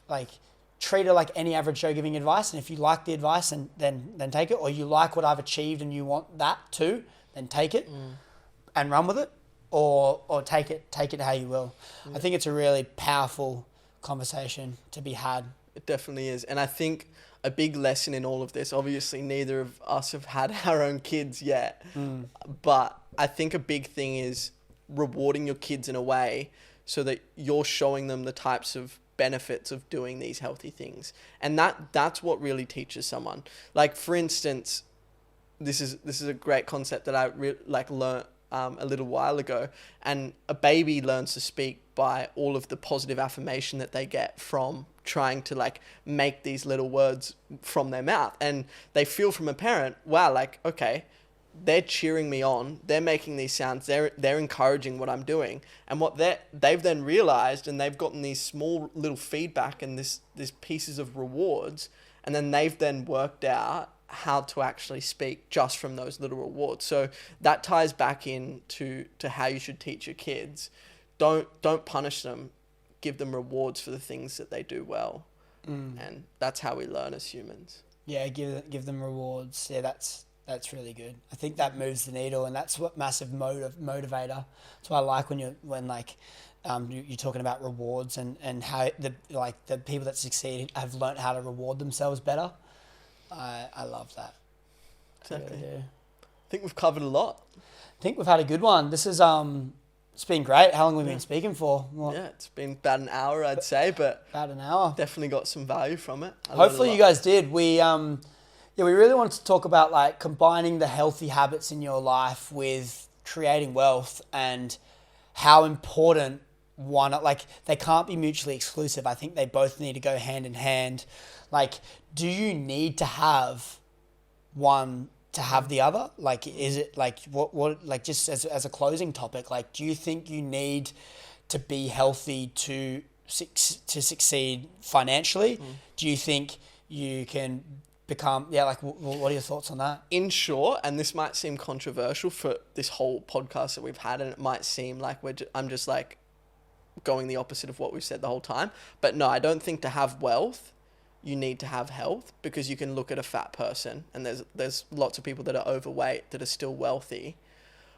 treat her like any average Joe giving advice, and if you like the advice, and then take it, or you like what I've achieved and you want that too, then take it and run with it, or take it how you will. I think it's a really powerful conversation to be had. It definitely is. And I think a big lesson in all of this, obviously neither of us have had our own kids yet, but I think a big thing is rewarding your kids in a way so that you're showing them the types of benefits of doing these healthy things. And that's what really teaches someone. Like, for instance, this is a great concept that I learned a little while ago. And a baby learns to speak by all of the positive affirmation that they get from trying to like make these little words from their mouth. And they feel from a parent, wow, like, okay, they're cheering me on. They're making these sounds. They're encouraging what I'm doing. And what they've then realized, and they've gotten these small little feedback and these pieces of rewards. And then they've then worked out how to actually speak just from those little rewards. So that ties back into how you should teach your kids. Don't punish them. Give them rewards for the things that they do well. And that's how we learn as humans. Yeah, give them rewards. Yeah, that's really good. I think that moves the needle, and that's what massive motivator. That's why I like when you're talking about rewards and how the people that succeed have learnt how to reward themselves better. I love that. Exactly. I really do. I think we've covered a lot. I think we've had a good one. This is it's been great. How long have we been speaking for? It's been about an hour, I'd say, but about an hour. Definitely got some value from it. Hopefully you guys did. We really wanted to talk about like combining the healthy habits in your life with creating wealth, and how important they can't be mutually exclusive. I think they both need to go hand in hand. Like, do you need to have one to have the other? Like, is it like what like, just as a closing topic, like, do you think you need to be healthy to succeed financially? Do you think you can become, what are your thoughts on that? In short, and this might seem controversial for this whole podcast that we've had, and it might seem like I'm just like going the opposite of what we've said the whole time, but no, I don't think to have wealth you need to have health, because you can look at a fat person, and there's lots of people that are overweight that are still wealthy,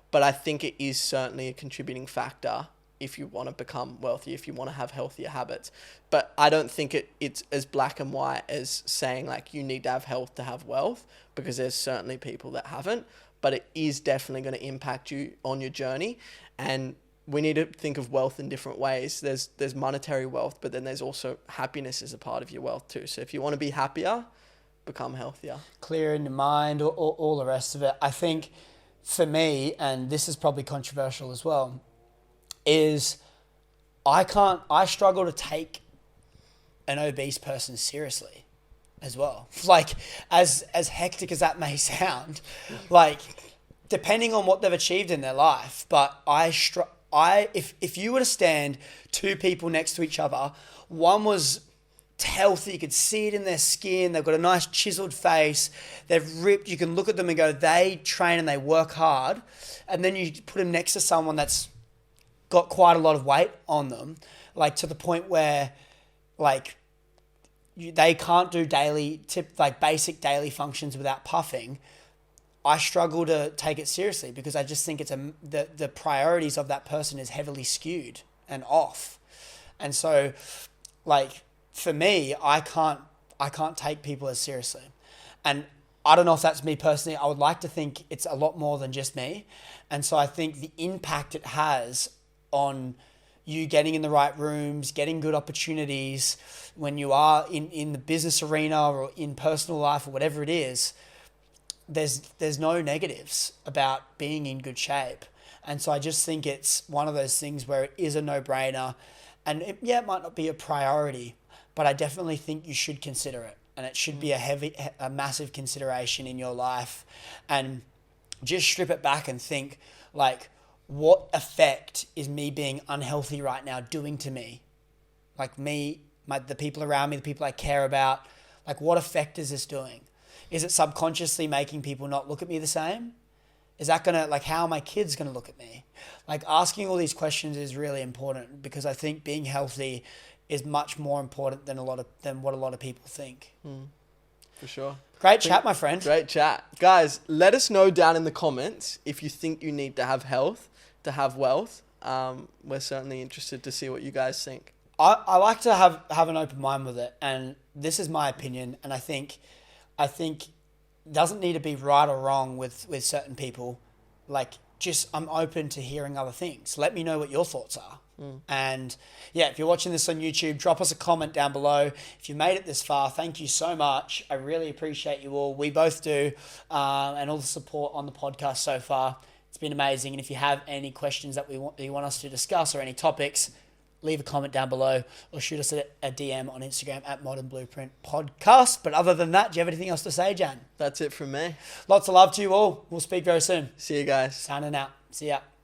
but I think it is certainly a contributing factor if you want to become wealthy, if you want to have healthier habits. But I don't think it's as black and white as saying like you need to have health to have wealth, because there's certainly people that haven't, but it is definitely going to impact you on your journey. And we need to think of wealth in different ways. There's monetary wealth, but then there's also happiness as a part of your wealth too. So if you want to be happier, become healthier. Clear in your mind, all the rest of it. I think for me, and this is probably controversial as well, is I struggle to take an obese person seriously as well. Like, as hectic as that may sound, like, depending on what they've achieved in their life, but if you were to stand two people next to each other, one was healthy, you could see it in their skin, they've got a nice chiseled face, they've ripped, you can look at them and go, they train and they work hard, and then you put them next to someone that's got quite a lot of weight on them, like to the point where like they can't do basic daily functions without puffing. I struggle to take it seriously because I just think the priorities of that person is heavily skewed and off. And so, like, for me, I can't take people as seriously. And I don't know if that's me personally. I would like to think it's a lot more than just me. And so I think the impact it has on you getting in the right rooms, getting good opportunities when you are in the business arena or in personal life or whatever it is, there's no negatives about being in good shape. And so I just think it's one of those things where it is a no-brainer. And it might not be a priority, but I definitely think you should consider it. And it should be a massive consideration in your life. And just strip it back and think, like, what effect is me being unhealthy right now doing to me? Like the people around me, the people I care about, like, what effect is this doing? Is it subconsciously making people not look at me the same? Is that how are my kids gonna look at me? Like, asking all these questions is really important because I think being healthy is much more important than what a lot of people think. For sure. Great chat, my friend. Great chat. Guys, let us know down in the comments if you think you need to have health to have wealth. We're certainly interested to see what you guys think. I like to have an open mind with it, and this is my opinion, and I think it doesn't need to be right or wrong with certain people. Like, just I'm open to hearing other things. Let me know what your thoughts are. And yeah, if you're watching this on YouTube, drop us a comment down below. If you made it this far, thank you so much. I really appreciate you all. We both do, and all the support on the podcast so far. It's been amazing. And if you have any questions that you want us to discuss or any topics, leave a comment down below or shoot us a DM on Instagram at Modern Blueprint Podcast. But other than that, do you have anything else to say, Jan? That's it from me. Lots of love to you all. We'll speak very soon. See you guys. Signing out. See ya.